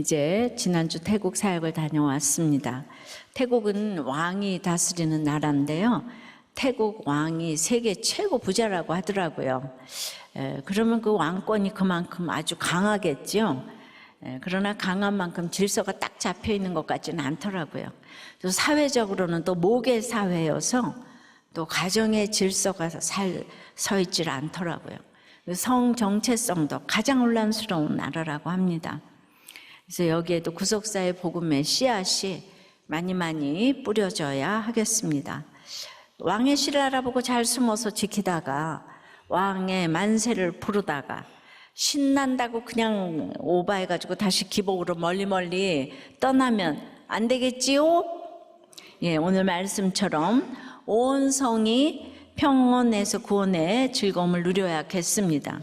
이제 지난주 태국 사역을 다녀왔습니다. 태국은 왕이 다스리는 나라인데요. 태국 왕이 세계 최고 부자라고 하더라고요. 그러면 그 왕권이 그만큼 아주 강하겠죠. 그러나 강한 만큼 질서가 딱 잡혀 있는 것 같지는 않더라고요. 또 사회적으로는 또 모계 사회여서 또 가정의 질서가 서 있질 않더라고요. 성 정체성도 가장 혼란스러운 나라라고 합니다. 그래서 여기에도 구속사의 복음의 씨앗이 많이 뿌려져야 하겠습니다. 왕의 씨를 알아보고 잘 숨어서 지키다가 왕의 만세를 부르다가 신난다고 그냥 오바해가지고 다시 기복으로 멀리 떠나면 안 되겠지요? 예, 오늘 말씀처럼 온 성이 평온에서 구원의 즐거움을 누려야겠습니다.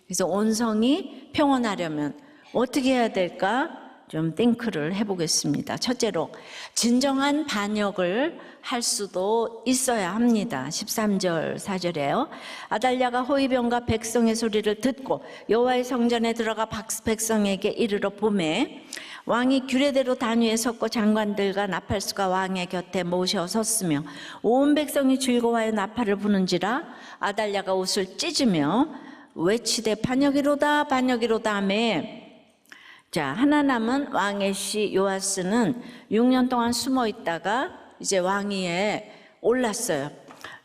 그래서 온 성이 평온하려면 어떻게 해야 될까? 좀 띵크를 해보겠습니다. 첫째로 진정한 반역을 할 수도 있어야 합니다. 13절 4절에요. 아달랴가 호위병과 백성의 소리를 듣고 여호와의 성전에 들어가 백성에게 이르러 보매 왕이 규례대로 단위에 섰고 장관들과 나팔수가 왕의 곁에 모셔 섰으며 온 백성이 즐거워하여 나팔을 부는지라 아달랴가 옷을 찢으며 외치되 반역이로다 반역이로다 하며 자, 하나 남은 왕의 씨 요아스는 6년 동안 숨어 있다가 이제 왕위에 올랐어요.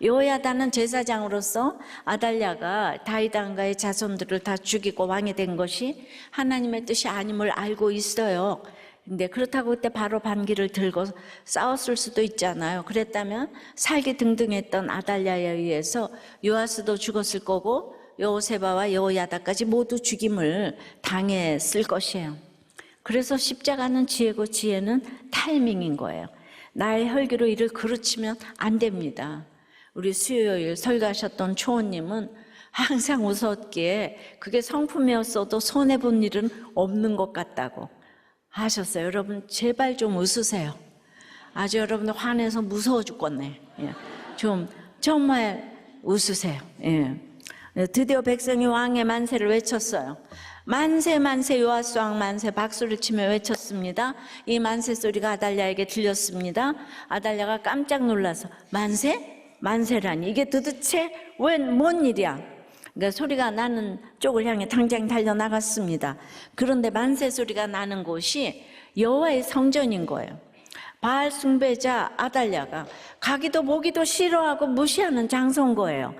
요야다는 제사장으로서 아달랴가 다윗 왕가의 자손들을 다 죽이고 왕이 된 것이 하나님의 뜻이 아님을 알고 있어요. 근데 그렇다고 그때 바로 반기를 들고 싸웠을 수도 있잖아요. 그랬다면 살기 등등했던 아달랴에 의해서 요아스도 죽었을 거고 여호세바와 여호야다까지 모두 죽임을 당했을 것이에요. 그래서 십자가는 지혜고 지혜는 타이밍인 거예요. 나의 혈기로 이를 그르치면 안 됩니다. 우리 수요일 설교하셨던 초원님은 항상 웃었기에 그게 성품이었어도 손해본 일은 없는 것 같다고 하셨어요. 여러분 제발 좀 웃으세요. 아주 여러분들 화내서 무서워 죽겠네. 좀 정말 웃으세요. 드디어 백성이 왕의 만세를 외쳤어요. 만세 만세 요아스 왕 만세 박수를 치며 외쳤습니다. 이 만세 소리가 아달랴에게 들렸습니다. 아달랴가 깜짝 놀라서 만세? 만세라니 이게 도대체 뭔 일이야? 그러니까 소리가 나는 쪽을 향해 당장 달려나갔습니다. 그런데 만세 소리가 나는 곳이 여호와의 성전인 거예요. 바알 숭배자 아달랴가 가기도 보기도 싫어하고 무시하는 장소인 거예요.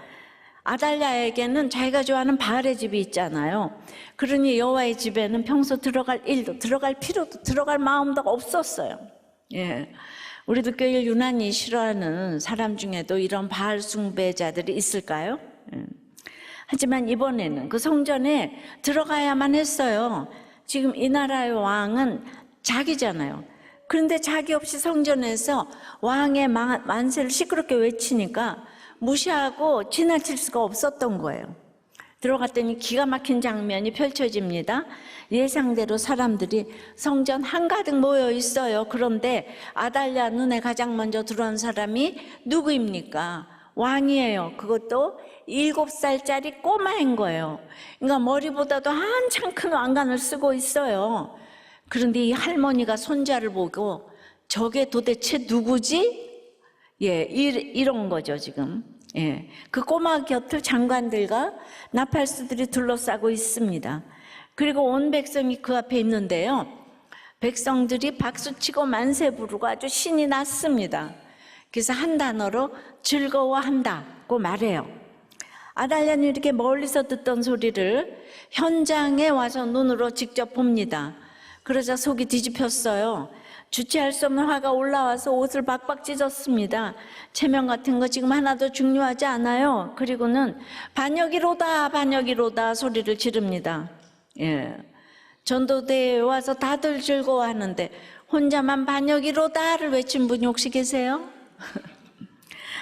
아달랴에게는 자기가 좋아하는 바알의 집이 있잖아요. 그러니 여호와의 집에는 평소 들어갈 일도 들어갈 필요도 들어갈 마음도 없었어요. 우리도 교회를 유난히 싫어하는 사람 중에도 이런 바알 숭배자들이 있을까요? 하지만 이번에는 그 성전에 들어가야만 했어요. 지금 이 나라의 왕은 자기잖아요. 그런데 자기 없이 성전에서 왕의 만세를 시끄럽게 외치니까 무시하고 지나칠 수가 없었던 거예요. 들어갔더니 기가 막힌 장면이 펼쳐집니다. 예상대로 사람들이 성전 한가득 모여 있어요. 그런데 아달랴 눈에 가장 먼저 들어온 사람이 누구입니까? 왕이에요. 그것도 7살짜리 꼬마인 거예요. 그러니까 머리보다도 한참 큰 왕관을 쓰고 있어요. 그런데 이 할머니가 손자를 보고 저게 도대체 누구지? 이런 거죠, 지금. 그 꼬마 곁을 장관들과 나팔수들이 둘러싸고 있습니다. 그리고 온 백성이 그 앞에 있는데요. 백성들이 박수치고 만세 부르고 아주 신이 났습니다. 그래서 한 단어로 즐거워한다고 말해요. 아달랴는 이렇게 멀리서 듣던 소리를 현장에 와서 눈으로 직접 봅니다. 그러자 속이 뒤집혔어요. 주체할 수 없는 화가 올라와서 옷을 박박 찢었습니다. 체면 같은 거 지금 하나도 중요하지 않아요. 그리고는 반역이로다 반역이로다 소리를 지릅니다. 전도대에 와서 다들 즐거워하는데 혼자만 반역이로다를 외친 분이 혹시 계세요?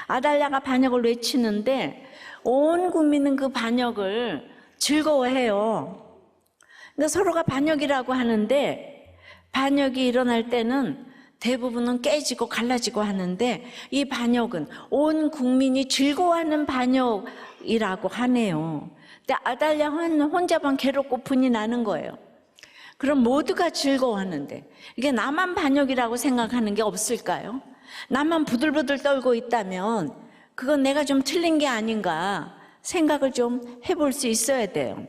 아달랴가 반역을 외치는데 온 국민은 그 반역을 즐거워해요. 근데 서로가 반역이라고 하는데 반역이 일어날 때는 대부분은 깨지고 갈라지고 하는데 이 반역은 온 국민이 즐거워하는 반역이라고 하네요. 근데 아달랴는 혼자만 괴롭고 분이 나는 거예요. 그럼 모두가 즐거워하는데 이게 나만 반역이라고 생각하는 게 없을까요? 나만 부들부들 떨고 있다면 그건 내가 좀 틀린 게 아닌가 생각을 좀 해볼 수 있어야 돼요.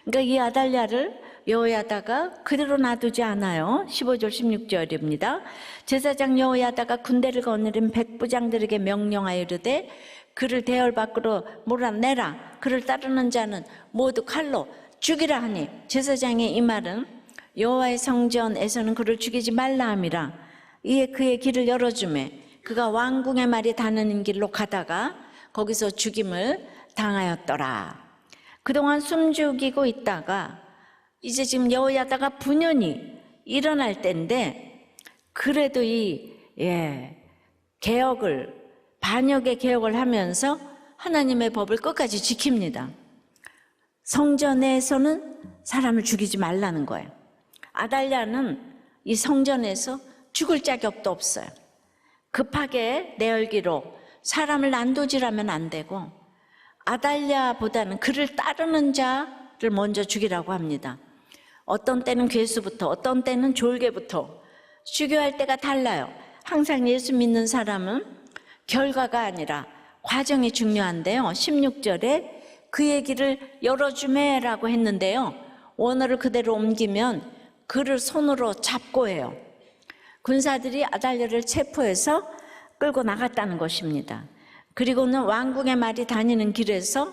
그러니까 이 아달랴를 여호야다가 그대로 놔두지 않아요. 15절 16절입니다. 제사장 여호야다가 군대를 거느린 백부장들에게 명령하여 이르되 그를 대열 밖으로 몰아내라. 그를 따르는 자는 모두 칼로 죽이라 하니 제사장의 이 말은 여호와의 성전에서는 그를 죽이지 말라 함이라. 이에 그의 길을 열어주매 그가 왕궁의 말이 닿는 길로 가다가 거기서 죽임을 당하였더라. 그동안 숨죽이고 있다가 이제 지금 여호야다가 분연히 일어날 때인데 그래도 이 개혁을 반역의 개혁을 하면서 하나님의 법을 끝까지 지킵니다. 성전에서는 사람을 죽이지 말라는 거예요. 아달랴는 이 성전에서 죽을 자격도 없어요. 급하게 내열기로 사람을 난도질하면 안 되고 아달랴보다는 그를 따르는 자를 먼저 죽이라고 합니다. 어떤 때는 괴수부터 어떤 때는 졸개부터 죽여야 할 때가 달라요. 항상 예수 믿는 사람은 결과가 아니라 과정이 중요한데요. 16절에 그의 길을 열어주매라고 했는데요. 원어를 그대로 옮기면 그를 손으로 잡고 해요. 군사들이 아달랴를 체포해서 끌고 나갔다는 것입니다. 그리고는 왕궁의 말이 다니는 길에서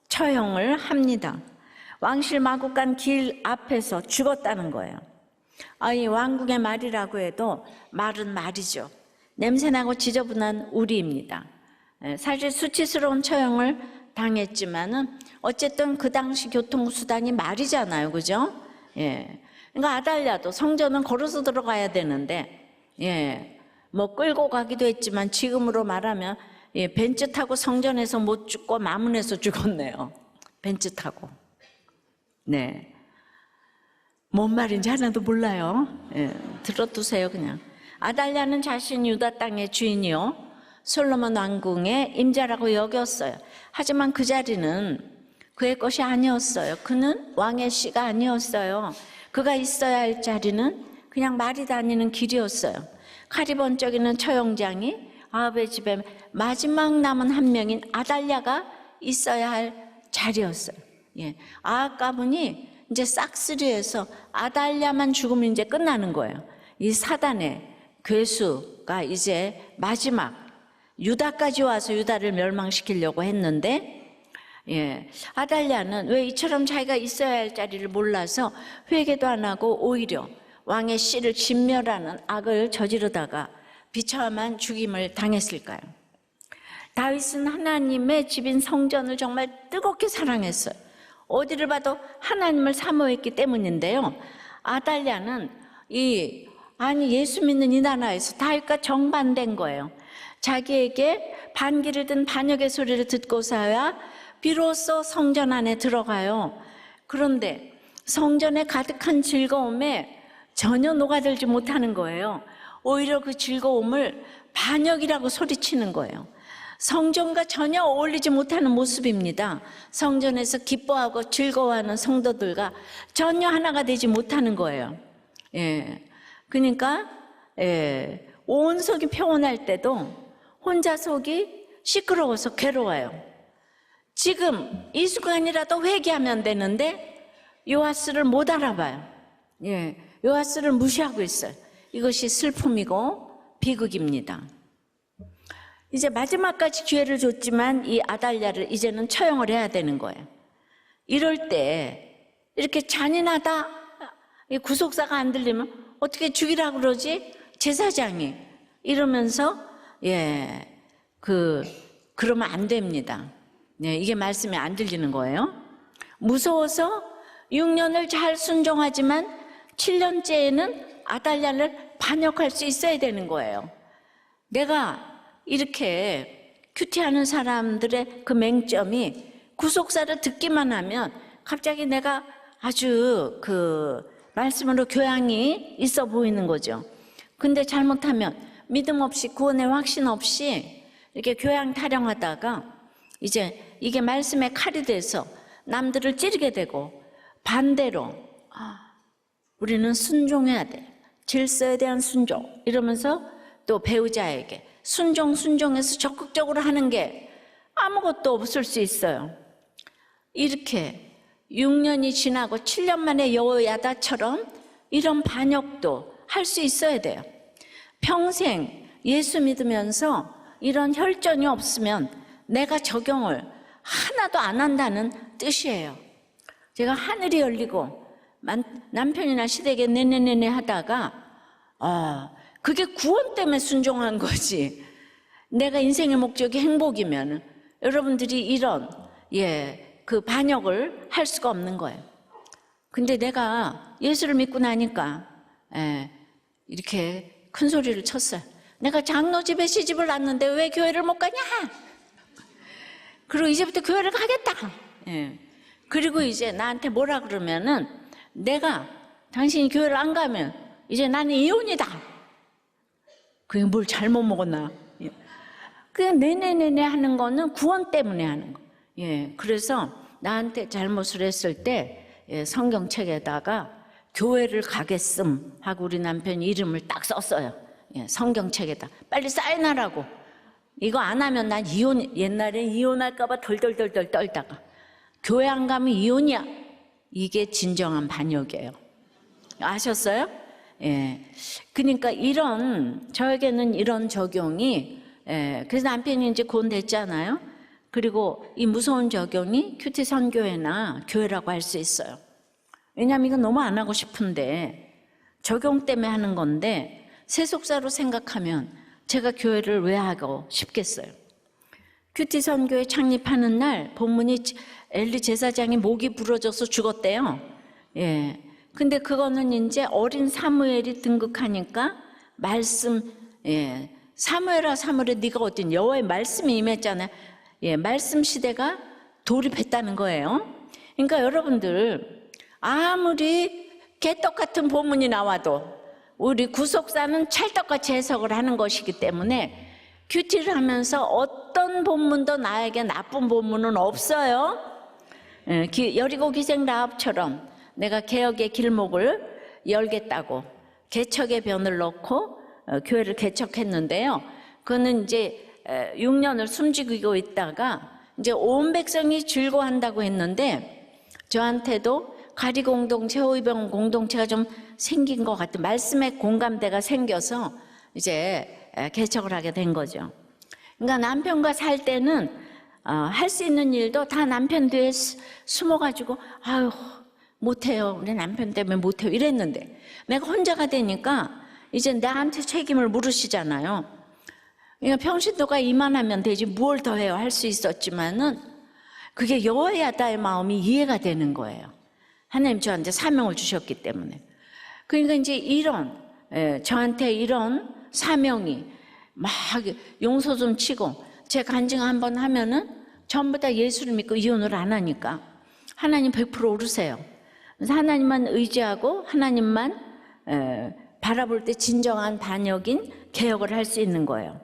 처형을 합니다. 왕실 마구간 길 앞에서 죽었다는 거예요. 이 왕궁의 말이라고 해도 말은 말이죠. 냄새나고 지저분한 우리입니다. 사실 수치스러운 처형을 당했지만은 어쨌든 그 당시 교통수단이 말이잖아요, 그죠? 그러니까 아달랴도 성전은 걸어서 들어가야 되는데, 뭐 끌고 가기도 했지만 지금으로 말하면 벤츠 타고 성전에서 못 죽고 마문에서 죽었네요. 벤츠 타고. 네. 뭔 말인지 하나도 몰라요. 들어두세요, 그냥. 아달랴는 자신 유다 땅의 주인이요 솔로몬 왕궁의 임자라고 여겼어요. 하지만 그 자리는 그의 것이 아니었어요. 그는 왕의 씨가 아니었어요. 그가 있어야 할 자리는 그냥 말이 다니는 길이었어요. 칼이 번쩍이는 처형장이 아합의 집에 마지막 남은 한 명인 아달랴가 있어야 할 자리였어요. 아합 가문이 이제 싹쓸이해서 아달랴만 죽으면 이제 끝나는 거예요. 이 사단의 괴수가 이제 마지막 유다까지 와서 유다를 멸망시키려고 했는데 아달랴는 왜 이처럼 자기가 있어야 할 자리를 몰라서 회개도 안 하고 오히려 왕의 씨를 진멸하는 악을 저지르다가 비참한 죽임을 당했을까요? 다윗은 하나님의 집인 성전을 정말 뜨겁게 사랑했어요. 어디를 봐도 하나님을 사모했기 때문인데요. 아달랴는 예수 믿는 이 나라에서 다윗과 정반대인 거예요. 자기에게 반기를 든 반역의 소리를 듣고서야 비로소 성전 안에 들어가요. 그런데 성전에 가득한 즐거움에 전혀 녹아들지 못하는 거예요. 오히려 그 즐거움을 반역이라고 소리치는 거예요. 성전과 전혀 어울리지 못하는 모습입니다. 성전에서 기뻐하고 즐거워하는 성도들과 전혀 하나가 되지 못하는 거예요. 그러니까 온 속이 평온할 때도 혼자 속이 시끄러워서 괴로워요. 지금 이 순간이라도 회개하면 되는데 요아스를 못 알아봐요. 요아스를 무시하고 있어요. 이것이 슬픔이고 비극입니다. 이제 마지막까지 기회를 줬지만 이 아달랴를 이제는 처형을 해야 되는 거예요. 이럴 때 이렇게 잔인하다, 구속사가 안 들리면 어떻게 죽이라 그러지? 제사장이 이러면서 그러면 안 됩니다. 이게 말씀이 안 들리는 거예요. 무서워서 6년을 잘 순종하지만 7년째에는 아달랴를 반역할 수 있어야 되는 거예요. 내가 이렇게 큐티하는 사람들의 그 맹점이 구속사를 듣기만 하면 갑자기 내가 아주 말씀으로 교양이 있어 보이는 거죠. 근데 잘못하면 믿음 없이 구원의 확신 없이 이렇게 교양 타령하다가 이제 이게 말씀의 칼이 돼서 남들을 찌르게 되고 반대로 우리는 순종해야 돼. 질서에 대한 순종. 이러면서 또 배우자에게 순종해서 적극적으로 하는 게 아무것도 없을 수 있어요. 이렇게 6년이 지나고 7년 만에 여호야다처럼 이런 반역도 할 수 있어야 돼요. 평생 예수 믿으면서 이런 혈전이 없으면 내가 적용을 하나도 안 한다는 뜻이에요. 제가 하늘이 열리고 남편이나 시댁에 네네네네 하다가 그게 구원 때문에 순종한 거지. 내가 인생의 목적이 행복이면 여러분들이 이런 그 반역을 할 수가 없는 거예요. 근데 내가 예수를 믿고 나니까 이렇게 큰 소리를 쳤어요. 내가 장로 집에 시집을 왔는데 왜 교회를 못 가냐? 그리고 이제부터 교회를 가겠다. 그리고 이제 나한테 뭐라 그러면은 내가 당신이 교회를 안 가면 이제 나는 이혼이다. 그게 뭘 잘못 먹었나? 그냥 네네네네 하는 거는 구원 때문에 하는 거. 그래서 나한테 잘못을 했을 때 성경책에다가 교회를 가겠음 하고 우리 남편이 이름을 딱 썼어요. 성경책에다 빨리 사인하라고. 이거 안 하면 난 이혼, 옛날에 이혼할까봐 덜덜덜덜 떨다가 교회 안 가면 이혼이야. 이게 진정한 반역이에요. 아셨어요? 그러니까 저에게는 이런 적용이, 그래서 남편이 이제 고온됐잖아요. 그리고 이 무서운 적용이 큐티 선교회나 교회라고 할 수 있어요. 왜냐하면 이건 너무 안 하고 싶은데 적용 때문에 하는 건데 세속사로 생각하면 제가 교회를 왜 하고 싶겠어요? 큐티 선교회 창립하는 날 본문이 엘리 제사장이 목이 부러져서 죽었대요. 근데 그거는 이제 어린 사무엘이 등극하니까 사무엘아 네가 어떤 여호와의 말씀이 임했잖아요. 말씀 시대가 돌입했다는 거예요. 그러니까 여러분들 아무리 개떡 같은 본문이 나와도 우리 구속사는 찰떡같이 해석을 하는 것이기 때문에 큐티를 하면서 어떤 본문도 나에게 나쁜 본문은 없어요. 여리고 기생 라합처럼 내가 개혁의 길목을 열겠다고 개척의 변을 넣고 교회를 개척했는데요. 그거는 이제 6년을 숨지고 있다가 이제 온 백성이 즐거워한다고 했는데 저한테도 가리 공동체, 호위병 공동체가 좀 생긴 것 같은 말씀의 공감대가 생겨서 이제 개척을 하게 된 거죠. 그러니까 남편과 살 때는 할 수 있는 일도 다 남편 뒤에 숨어가지고 아유 못해요. 우리 남편 때문에 못해요. 이랬는데 내가 혼자가 되니까 이제 나한테 책임을 물으시잖아요. 그러니까 평신도가 이만하면 되지 뭘 더 해요 할 수 있었지만은 그게 여호야다의 마음이 이해가 되는 거예요. 하나님 저한테 사명을 주셨기 때문에. 그러니까 이제 저한테 이런 사명이 막 용서 좀 치고 제 간증 한번 하면은 전부 다 예수를 믿고 이혼을 안 하니까 하나님 100% 오르세요. 그래서 하나님만 의지하고 하나님만 바라볼 때 진정한 반역인 개혁을 할 수 있는 거예요.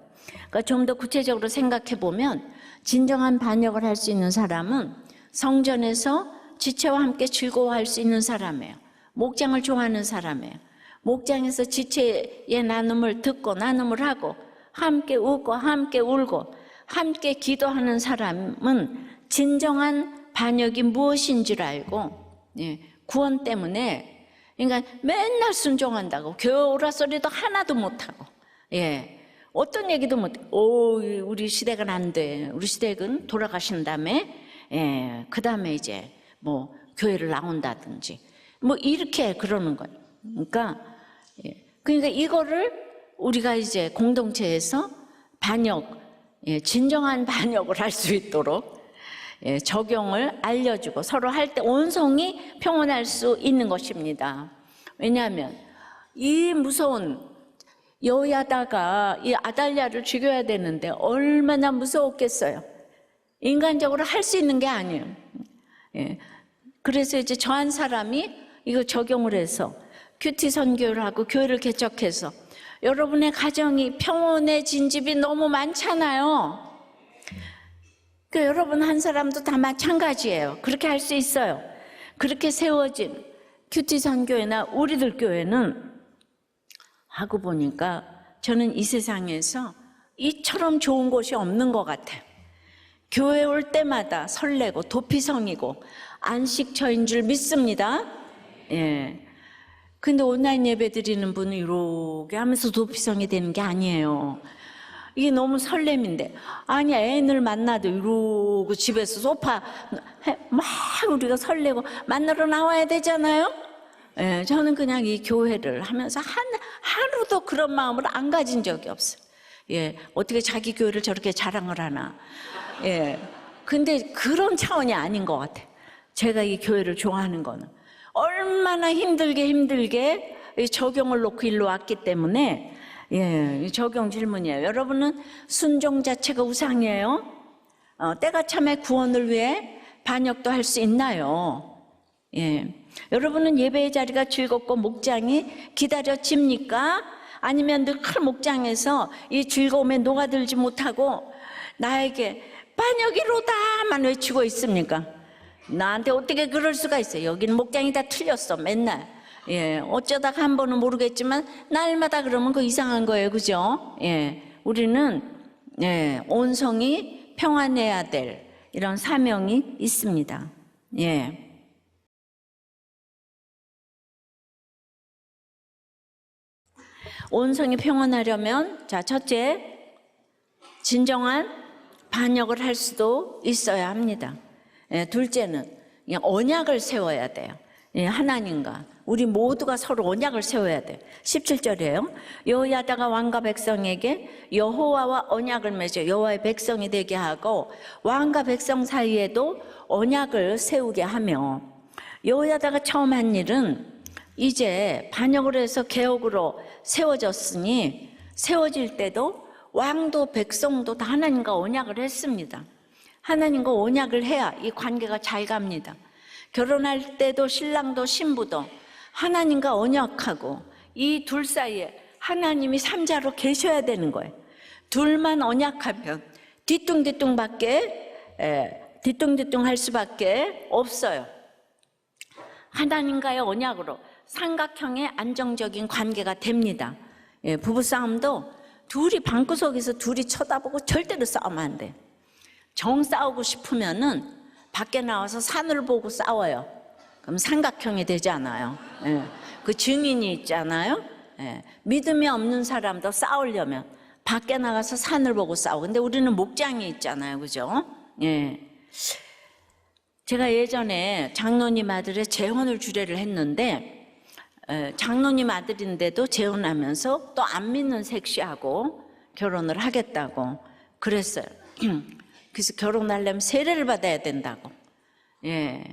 그러니까 좀 더 구체적으로 생각해 보면 진정한 반역을 할 수 있는 사람은 성전에서 지체와 함께 즐거워할 수 있는 사람이에요. 목장을 좋아하는 사람이에요. 목장에서 지체의 나눔을 듣고 나눔을 하고 함께 웃고 함께 울고 함께 기도하는 사람은 진정한 반역이 무엇인지를 알고 구원 때문에 그러니까 맨날 순종한다고 교회 오라 소리도 하나도 못하고 어떤 얘기도 못해. 우리 시댁은 안 돼. 우리 시댁은 돌아가신 다음에 그 다음에 이제 뭐 교회를 나온다든지 뭐 이렇게 그러는 거예요. 그러니까 이거를 우리가 이제 공동체에서 반역, 진정한 반역을 할 수 있도록 적용을 알려주고 서로 할 때 온성이 평온할 수 있는 것입니다. 왜냐하면 이 무서운 여호야다가 이 아달랴를 죽여야 되는데 얼마나 무서웠겠어요. 인간적으로 할 수 있는 게 아니에요. 그래서 이제 저 한 사람이 이거 적용을 해서 큐티 선교를 하고 교회를 개척해서 여러분의 가정이 평온해진 집이 너무 많잖아요. 여러분 한 사람도 다 마찬가지예요. 그렇게 할 수 있어요. 그렇게 세워진 큐티산 교회나 우리들 교회는 하고 보니까 저는 이 세상에서 이처럼 좋은 곳이 없는 것 같아요. 교회 올 때마다 설레고 도피성이고 안식처인 줄 믿습니다. 예. 근데 온라인 예배 드리는 분은 이렇게 하면서 도피성이 되는 게 아니에요. 이게 너무 설렘인데, 아니 애인을 만나도 이러고 집에서 소파 막 우리가 설레고 만나러 나와야 되잖아요. 예, 저는 그냥 이 교회를 하면서 하루도 그런 마음을 안 가진 적이 없어요. 예, 어떻게 자기 교회를 저렇게 자랑을 하나. 예, 근데 그런 차원이 아닌 것 같아요. 제가 이 교회를 좋아하는 거는 얼마나 힘들게 적용을 놓고 일로 왔기 때문에, 예, 적용 질문이에요. 여러분은 순종 자체가 우상이에요? 때가 참에 구원을 위해 반역도 할 수 있나요? 예, 여러분은 예배의 자리가 즐겁고 목장이 기다려집니까? 아니면 늘 큰 목장에서 이 즐거움에 녹아들지 못하고 나에게 반역이로다만 외치고 있습니까? 나한테 어떻게 그럴 수가 있어요? 여기는 목장이 다 틀렸어, 맨날. 예, 어쩌다가 한 번은 모르겠지만 날마다 그러면 그 이상한 거예요, 그죠? 예, 우리는 온 성이 평안해야 될 이런 사명이 있습니다. 예. 온 성이 평안하려면, 자, 첫째, 진정한 반역을 할 수도 있어야 합니다. 예, 둘째는 언약을 세워야 돼요. 예, 하나님과 우리 모두가 서로 언약을 세워야 돼요. 17절이에요. 여호야다가 왕과 백성에게 여호와와 언약을 맺어 여호와의 백성이 되게 하고 왕과 백성 사이에도 언약을 세우게 하며, 여호야다가 처음 한 일은 이제 반역을 해서 개혁으로 세워졌으니 세워질 때도 왕도 백성도 다 하나님과 언약을 했습니다. 하나님과 언약을 해야 이 관계가 잘 갑니다. 결혼할 때도 신랑도 신부도 하나님과 언약하고 이 둘 사이에 하나님이 삼자로 계셔야 되는 거예요. 둘만 언약하면 뒤뚱뒤뚱 할 수밖에 없어요. 하나님과의 언약으로 삼각형의 안정적인 관계가 됩니다. 예, 부부싸움도 둘이 방구석에서 둘이 쳐다보고 절대로 싸우면 안 돼요. 정 싸우고 싶으면은 밖에 나와서 산을 보고 싸워요. 그럼 삼각형이 되지 않아요. 예, 그 증인이 있잖아요. 예, 믿음이 없는 사람도 싸우려면 밖에 나가서 산을 보고 싸우고. 근데 우리는 목장이 있잖아요, 그죠? 예. 제가 예전에 장로님 아들의 재혼을 주례를 했는데, 장로님 아들인데도 재혼하면서 또 안 믿는 색시하고 결혼을 하겠다고 그랬어요. 그래서 결혼하려면 세례를 받아야 된다고. 예.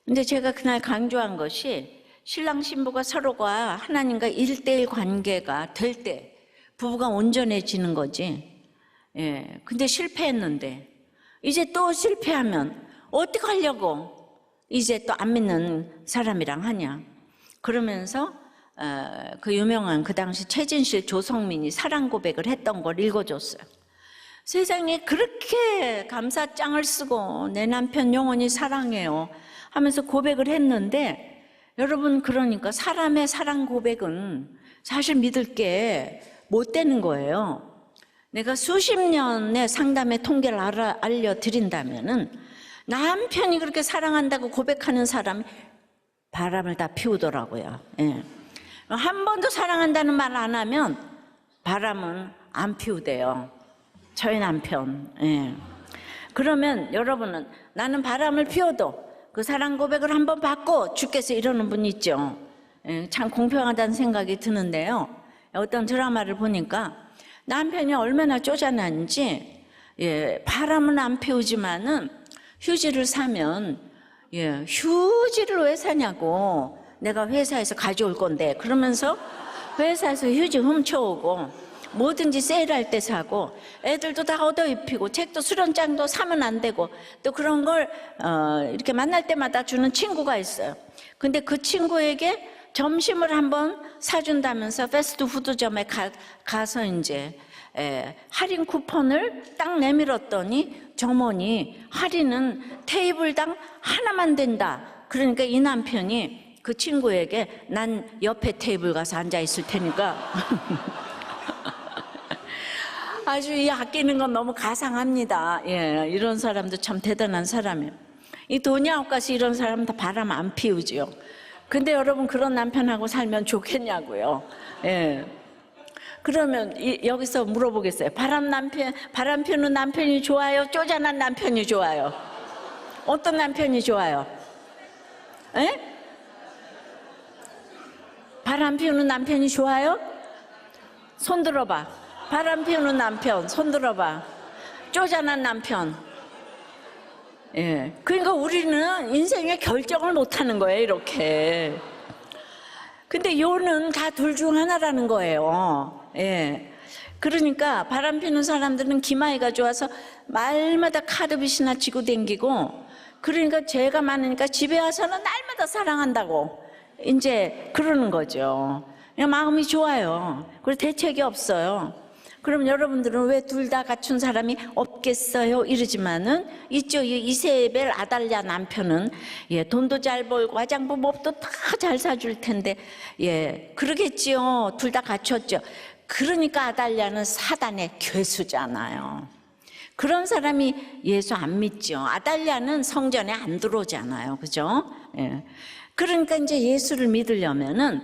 근데 제가 그날 강조한 것이 신랑 신부가 서로가 하나님과 1대1 관계가 될 때 부부가 온전해지는 거지. 예. 근데 실패했는데 이제 또 실패하면 어떻게 하려고 이제 또 안 믿는 사람이랑 하냐. 그러면서 그 유명한 그 당시 최진실 조성민이 사랑 고백을 했던 걸 읽어줬어요. 세상에 그렇게 감사장을 쓰고 내 남편 영원히 사랑해요 하면서 고백을 했는데, 여러분 그러니까 사람의 사랑 고백은 사실 믿을 게 못 되는 거예요. 내가 수십 년의 상담의 통계를 알려드린다면은 남편이 그렇게 사랑한다고 고백하는 사람이 바람을 다 피우더라고요. 예. 한 번도 사랑한다는 말 안 하면 바람은 안 피우대요. 저희 남편. 예. 그러면 여러분은 나는 바람을 피워도 그 사랑 고백을 한번 받고 죽겠어 이러는 분 있죠. 예. 참 공평하다는 생각이 드는데요. 어떤 드라마를 보니까 남편이 얼마나 쪼잔한지, 예, 바람은 안 피우지만은 휴지를 사면, 예, 휴지를 왜 사냐고, 내가 회사에서 가져올 건데, 그러면서 회사에서 휴지 훔쳐오고 뭐든지 세일할 때 사고, 애들도 다 얻어 입히고 책도 수련장도 사면 안 되고, 또 그런 걸 이렇게 만날 때마다 주는 친구가 있어요. 근데 그 친구에게 점심을 한번 사준다면서 패스트푸드점에 가서 이제 할인 쿠폰을 딱 내밀었더니 점원이 할인은 테이블당 하나만 된다. 그러니까 이 남편이 그 친구에게 난 옆에 테이블 가서 앉아 있을 테니까 아주 이 아끼는 건 너무 가상합니다. 예, 이런 사람도 참 대단한 사람이에요. 이 돈이 아까서 이런 사람 다 바람 안 피우지요. 근데 여러분 그런 남편하고 살면 좋겠냐고요. 예. 그러면 여기서 물어보겠어요. 바람 피우는 남편이 좋아요? 쪼잔한 남편이 좋아요? 어떤 남편이 좋아요? 예? 바람 피우는 남편이 좋아요? 손 들어봐. 바람 피우는 남편, 손 들어봐. 쪼잔한 남편. 예. 그러니까 우리는 인생의 결정을 못 하는 거예요, 이렇게. 근데 요는 다 둘 중 하나라는 거예요. 예. 그러니까 바람 피는 사람들은 기마이가 좋아서 말마다 카드빚이나 지고 댕기고, 그러니까 죄가 많으니까 집에 와서는 날마다 사랑한다고 이제 그러는 거죠. 그냥 마음이 좋아요. 그리고 대책이 없어요. 그럼 여러분들은 왜 둘 다 갖춘 사람이 없겠어요? 이러지만은 있죠. 이세벨 아달랴 남편은 예, 돈도 잘 벌고 화장품 몹도 다 잘 사줄 텐데 예, 그러겠지요. 둘 다 갖췄죠. 그러니까 아달랴는 사단의 괴수잖아요. 그런 사람이 예수 안 믿죠. 아달랴는 성전에 안 들어오잖아요. 그죠? 예. 그러니까 이제 예수를 믿으려면은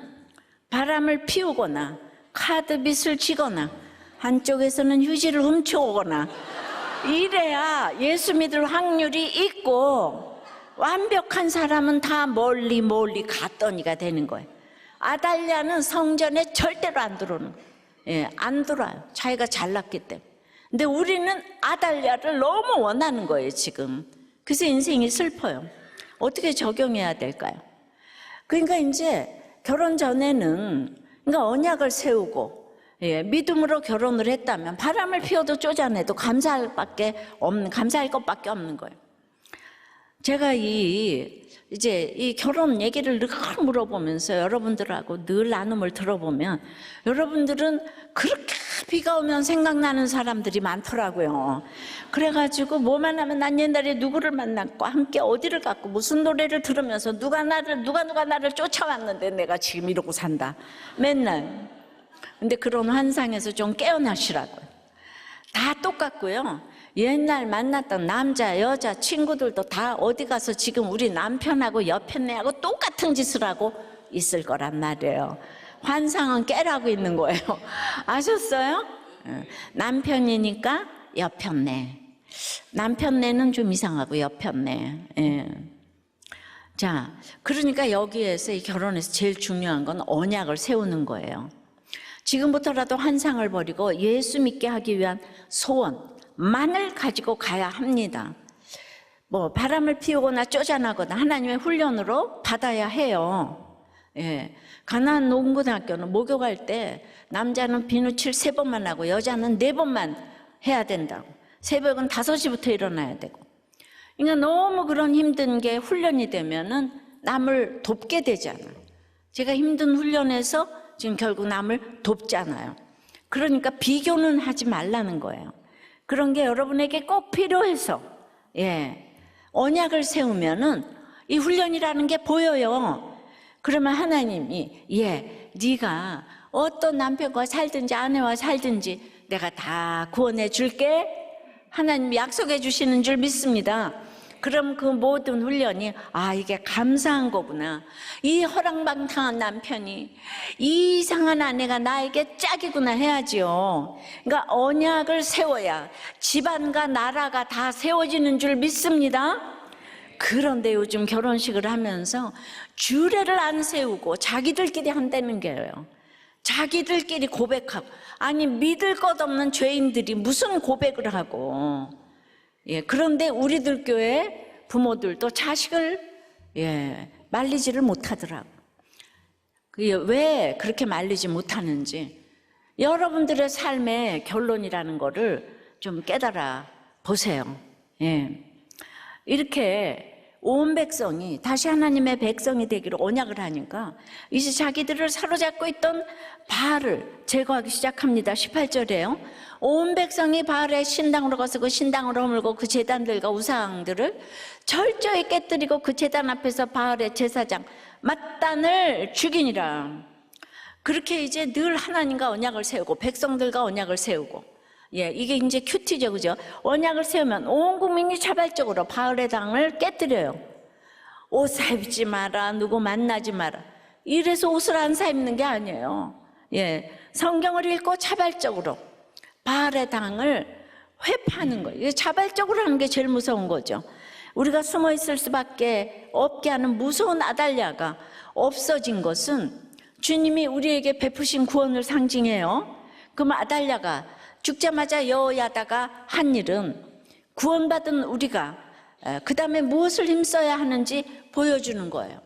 바람을 피우거나 카드빚을 지거나 한쪽에서는 휴지를 훔쳐오거나 이래야 예수 믿을 확률이 있고, 완벽한 사람은 다 멀리 갔더니가 되는 거예요. 아달랴는 성전에 절대로 안 들어오는 거예요. 예, 안 들어와요. 자기가 잘났기 때문에. 근데 우리는 아달랴를 너무 원하는 거예요, 지금. 그래서 인생이 슬퍼요. 어떻게 적용해야 될까요? 그러니까 이제 결혼 전에는 그러니까 언약을 세우고 예, 믿음으로 결혼을 했다면 바람을 피워도 쪼잔해도 감사할 것밖에 없는 거예요. 제가 이제 이 결혼 얘기를 늘 물어보면서 여러분들하고 늘 나눔을 들어보면 여러분들은 그렇게 비가 오면 생각나는 사람들이 많더라고요. 그래가지고 뭐만 하면 난 옛날에 누구를 만났고 함께 어디를 갔고 무슨 노래를 들으면서 누가 나를 쫓아왔는데 내가 지금 이러고 산다. 맨날. 근데 그런 환상에서 좀 깨어나시라고요. 다 똑같고요. 옛날 만났던 남자, 여자, 친구들도 다 어디 가서 지금 우리 남편하고 여편네하고 똑같은 짓을 하고 있을 거란 말이에요. 환상은 깨라고 있는 거예요. 아셨어요? 남편이니까 여편네. 남편네는 좀 이상하고 여편네. 예. 자, 그러니까 여기에서 이 결혼에서 제일 중요한 건 언약을 세우는 거예요. 지금부터라도 환상을 버리고 예수 믿게 하기 위한 소원만을 가지고 가야 합니다. 뭐 바람을 피우거나 쪼잔하거나 하나님의 훈련으로 받아야 해요. 예. 가나안 농고등학교는 목욕할 때 남자는 비누칠 3번만 하고 여자는 4번만 해야 된다고. 새벽은 5시부터 일어나야 되고. 그러니까 너무 그런 힘든 게 훈련이 되면은 남을 돕게 되잖아요. 제가 힘든 훈련에서 지금 결국 남을 돕잖아요. 그러니까 비교는 하지 말라는 거예요. 그런 게 여러분에게 꼭 필요해서 예, 언약을 세우면은 이 훈련이라는 게 보여요. 그러면 하나님이 예, 네가 어떤 남편과 살든지 아내와 살든지 내가 다 구원해 줄게. 하나님이 약속해 주시는 줄 믿습니다. 그럼 그 모든 훈련이 이게 감사한 거구나. 이 허랑방탕한 남편이 이 이상한 아내가 나에게 짝이구나 해야지요. 그러니까 언약을 세워야 집안과 나라가 다 세워지는 줄 믿습니다. 그런데 요즘 결혼식을 하면서 주례를 안 세우고 자기들끼리 한다는 거예요. 자기들끼리 고백하고. 아니 믿을 것 없는 죄인들이 무슨 고백을 하고. 예, 그런데 우리들 교회 부모들도 자식을 말리지를 못하더라고. 왜 그렇게 말리지 못하는지 여러분들의 삶의 결론이라는 거를 좀 깨달아 보세요. 예. 이렇게 온 백성이 다시 하나님의 백성이 되기로 언약을 하니까 이제 자기들을 사로잡고 있던 바알을 제거하기 시작합니다. 18절에요. 온 백성이 바알의 신당으로 가서 그 신당을 허물고 그 제단들과 우상들을 철저히 깨뜨리고 그 제단 앞에서 바알의 제사장 맏단을 죽이니라. 그렇게 이제 늘 하나님과 언약을 세우고 백성들과 언약을 세우고, 이게 이제 큐티죠, 그죠? 언약을 세우면 온 국민이 자발적으로 바알의 당을 깨뜨려요. 옷 사입지 마라, 누구 만나지 마라. 이래서 옷을 안 사입는 게 아니에요. 성경을 읽고 자발적으로 바알의 당을 회파하는 거예요. 이게 자발적으로 하는 게 제일 무서운 거죠. 우리가 숨어 있을 수밖에 없게 하는 무서운 아달랴가 없어진 것은 주님이 우리에게 베푸신 구원을 상징해요. 그럼 아달랴가 죽자마자 여호야다가 한 일은 구원받은 우리가 그 다음에 무엇을 힘써야 하는지 보여주는 거예요.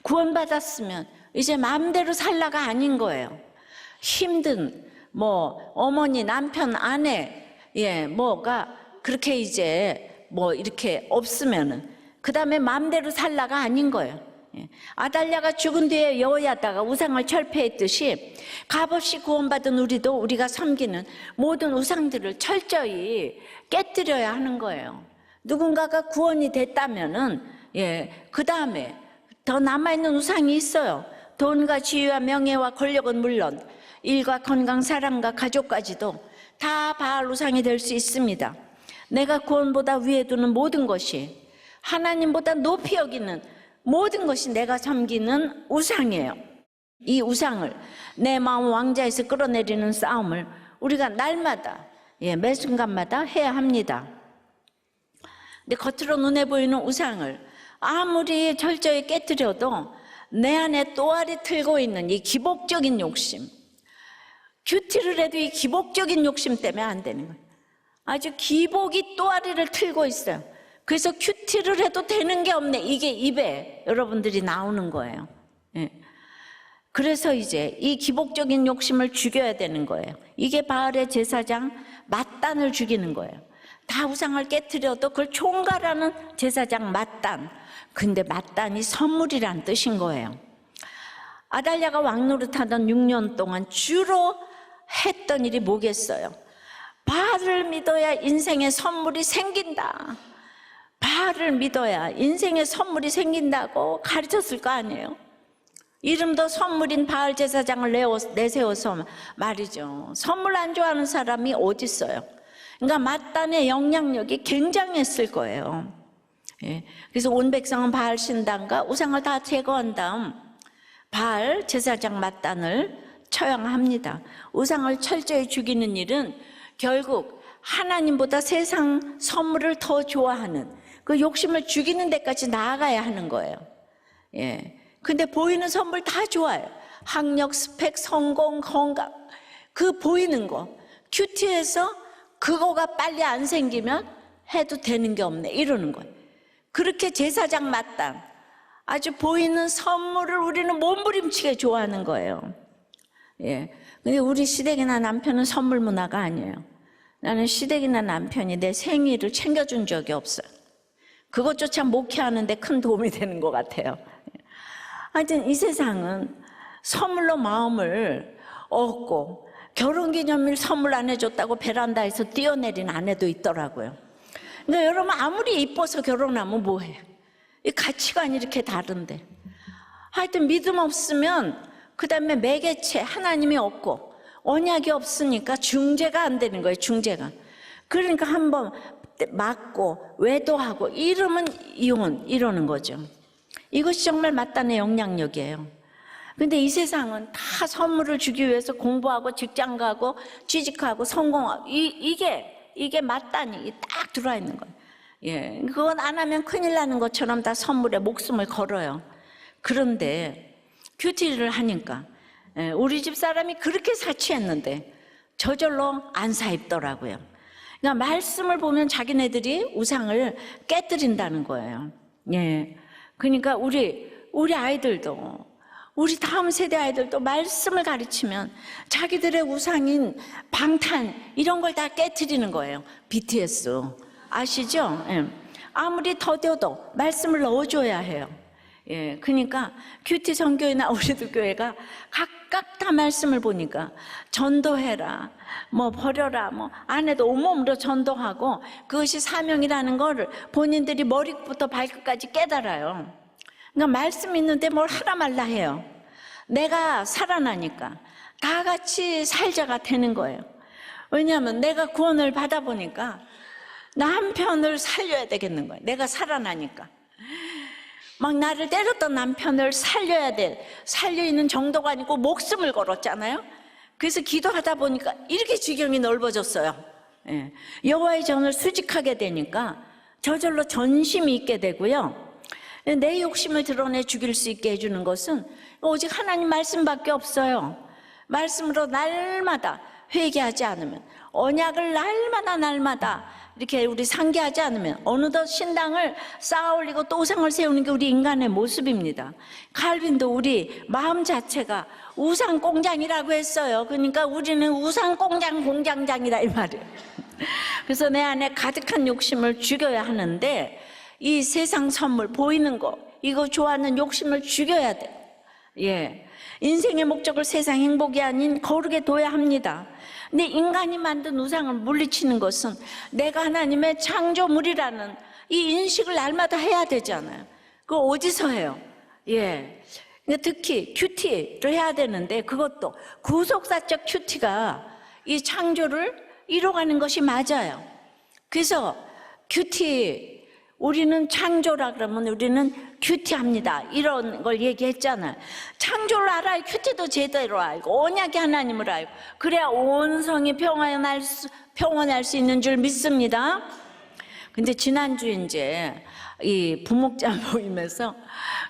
구원받았으면 이제 마음대로 살라가 아닌 거예요. 힘든 어머니, 남편, 아내, 뭐가 그렇게 이제 이렇게 없으면은 그 다음에 마음대로 살라가 아닌 거예요. 아달랴가 죽은 뒤에 여호야다가 우상을 철폐했듯이 값없이 구원받은 우리도 우리가 섬기는 모든 우상들을 철저히 깨뜨려야 하는 거예요. 누군가가 구원이 됐다면은 그 다음에 더 남아있는 우상이 있어요. 돈과 지위와 명예와 권력은 물론 일과 건강, 사랑과 가족까지도 다 바알 우상이 될 수 있습니다. 내가 구원보다 위에 두는 모든 것이, 하나님보다 높이 여기는 모든 것이 내가 섬기는 우상이에요. 이 우상을 내 마음 왕자에서 끌어내리는 싸움을 우리가 날마다, 매 순간마다 해야 합니다. 근데 겉으로 눈에 보이는 우상을 아무리 철저히 깨뜨려도 내 안에 또알이 틀고 있는 이 기복적인 욕심, 큐티를 해도 이 기복적인 욕심 때문에 안 되는 거예요. 아주 기복이 또아리를 틀고 있어요. 그래서 큐티를 해도 되는 게 없네. 이게 입에 여러분들이 나오는 거예요. 그래서 이제 이 기복적인 욕심을 죽여야 되는 거예요. 이게 바알의 제사장 맏단을 죽이는 거예요. 다 우상을 깨뜨려도 그걸 총괄하는 제사장 맏단. 근데 맏단이 선물이란 뜻인 거예요. 아달랴가 왕노릇하던 6년 동안 주로 했던 일이 뭐겠어요? 바알을 믿어야 인생의 선물이 생긴다. 바알을 믿어야 인생의 선물이 생긴다고 가르쳤을 거 아니에요. 이름도 선물인 바알 제사장을 내세워서 말이죠. 선물 안 좋아하는 사람이 어디 있어요? 그러니까 맏단의 영향력이 굉장했을 거예요. 그래서 온 백성은 바알 신당과 우상을 다 제거한 다음 바알 제사장 맏단을 처형합니다. 우상을 철저히 죽이는 일은 결국 하나님보다 세상 선물을 더 좋아하는 그 욕심을 죽이는 데까지 나아가야 하는 거예요. 근데 보이는 선물 다 좋아요. 학력, 스펙, 성공, 건강, 그 보이는 거. 큐티에서 그거가 빨리 안 생기면 해도 되는 게 없네, 이러는 거예요. 그렇게 제사장 맏단, 아주 보이는 선물을 우리는 몸부림치게 좋아하는 거예요. 근데 우리 시댁이나 남편은 선물 문화가 아니에요. 나는 시댁이나 남편이 내 생일을 챙겨준 적이 없어요. 그것조차 목회하는데 큰 도움이 되는 것 같아요. 하여튼 이 세상은 선물로 마음을 얻고 결혼기념일 선물 안 해줬다고 베란다에서 뛰어내린 아내도 있더라고요. 그러니까 여러분 아무리 이뻐서 결혼하면 뭐해? 이 가치관이 이렇게 다른데. 하여튼 믿음 없으면 그 다음에 매개체 하나님이 없고 언약이 없으니까 중재가 안 되는 거예요. 중재가. 그러니까 한번 맞고 외도하고 이러면 이혼 이러는 거죠. 이것이 정말 맏단의 영향력이에요. 근데 이 세상은 다 선물을 주기 위해서 공부하고 직장 가고 취직하고 성공하고 이게 맏단이 딱 들어와 있는 거예요. 그건 안 하면 큰일 나는 것처럼 다 선물에 목숨을 걸어요. 그런데 큐티를 하니까 우리 집 사람이 그렇게 사치했는데 저절로 안 사입더라고요. 그러니까 말씀을 보면 자기네들이 우상을 깨뜨린다는 거예요. 그러니까 우리 아이들도, 우리 다음 세대 아이들도 말씀을 가르치면 자기들의 우상인 방탄 이런 걸 다 깨뜨리는 거예요. BTS 아시죠? 아무리 더뎌도 말씀을 넣어줘야 해요. 예, 그러니까 큐티 선교회나 우리도 교회가 각각 다 말씀을 보니까 전도해라, 뭐 버려라, 뭐 안 해도 온몸으로 전도하고 그것이 사명이라는 거를 본인들이 머리부터 발끝까지 깨달아요. 그러니까 말씀 있는데 뭘 하라 말라 해요. 내가 살아나니까 다 같이 살자가 되는 거예요. 왜냐하면 내가 구원을 받아보니까 나 한편을 살려야 되겠는 거예요. 내가 살아나니까. 막 나를 때렸던 남편을 살려야 돼. 살려 있는 정도가 아니고 목숨을 걸었잖아요. 그래서 기도하다 보니까 이렇게 지경이 넓어졌어요. 예. 여호와의 전을 수직하게 되니까 저절로 전심이 있게 되고요. 내 욕심을 드러내 죽일 수 있게 해주는 것은 오직 하나님 말씀밖에 없어요. 말씀으로 날마다 회개하지 않으면, 언약을 날마다 이렇게 우리 상기하지 않으면 어느덧 신당을 쌓아 올리고 또 우상을 세우는 게 우리 인간의 모습입니다. 칼빈도 우리 마음 자체가 우상 공장이라고 했어요. 그러니까 우리는 우상 공장장이다 이 말이에요. 그래서 내 안에 가득한 욕심을 죽여야 하는데, 이 세상 선물 보이는 거 이거 좋아하는 욕심을 죽여야 돼요. 예, 인생의 목적을 세상 행복이 아닌 거룩에 둬야 합니다. 근데 인간이 만든 우상을 물리치는 것은 내가 하나님의 창조물이라는 이 인식을 날마다 해야 되잖아요. 그거 어디서 해요? 예, 그러니까 특히 큐티를 해야 되는데, 그것도 구속사적 큐티가 이 창조를 이뤄가는 것이 맞아요. 그래서 큐티, 우리는 창조라 그러면 우리는 큐티합니다, 이런 걸 얘기했잖아요. 창조를 알아야 큐티도 제대로 알고 언약의 하나님을 알고, 그래야 온 성이 평안할 수 있는 줄 믿습니다. 근데 지난주에 이제 이 부목자 모임에서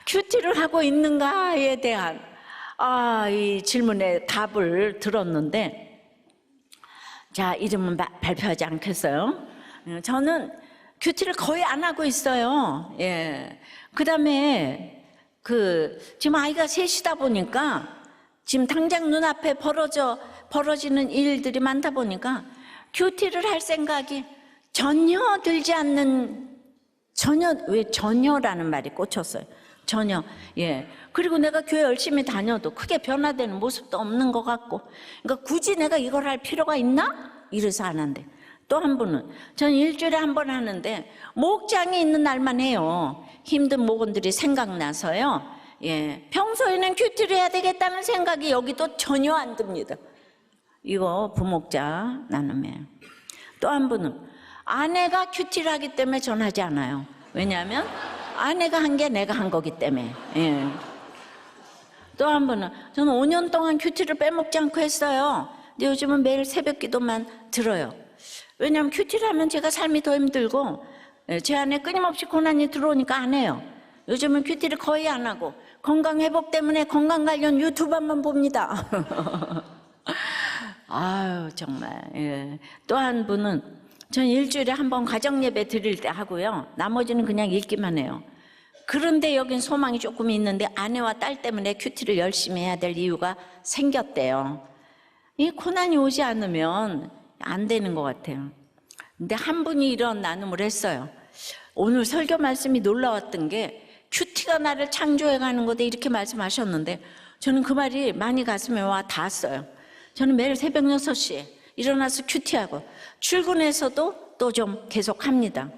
큐티를 하고 있는가에 대한 이 질문에 답을 들었는데, 자, 이름은 발표하지 않겠어요. 저는 큐티를 거의 안 하고 있어요. 예. 그 다음에 지금 아이가 셋이다 보니까 지금 당장 눈앞에 벌어지는 일들이 많다 보니까 큐티를 할 생각이 전혀 들지 않는, 왜 전혀라는 말이 꽂혔어요. 전혀. 예. 그리고 내가 교회 열심히 다녀도 크게 변화되는 모습도 없는 것 같고, 그러니까 굳이 내가 이걸 할 필요가 있나? 이래서 안 한대. 또 한 분은, 저는 일주일에 한 번 하는데 목장이 있는 날만 해요. 힘든 목원들이 생각나서요. 예, 평소에는 큐티를 해야 되겠다는 생각이 여기도 전혀 안 듭니다. 이거 부목자 나눔이에요. 또 한 분은 아내가 큐티를 하기 때문에 전 하지 않아요. 왜냐하면 아내가 한 게 내가 한 거기 때문에. 예. 또 한 분은, 저는 5년 동안 큐티를 빼먹지 않고 했어요. 근데 요즘은 매일 새벽 기도만 들어요. 왜냐하면 큐티를 하면 제가 삶이 더 힘들고 제 안에 끊임없이 고난이 들어오니까 안 해요. 요즘은 큐티를 거의 안 하고 건강 회복 때문에 건강 관련 유튜브만 봅니다. 아유, 정말. 예. 또 한 분은, 전 일주일에 한 번 가정 예배 드릴 때 하고요, 나머지는 그냥 읽기만 해요. 그런데 여긴 소망이 조금 있는데 아내와 딸 때문에 큐티를 열심히 해야 될 이유가 생겼대요. 이 고난이 오지 않으면 안 되는 것 같아요. 근데 한 분이 이런 나눔을 했어요. 오늘 설교 말씀이 놀라웠던 게, 큐티가 나를 창조해가는 거다 이렇게 말씀하셨는데, 저는 그 말이 많이 가슴에 와 닿았어요. 저는 매일 새벽 6시에 일어나서 큐티하고 출근해서도 또 좀 계속 합니다.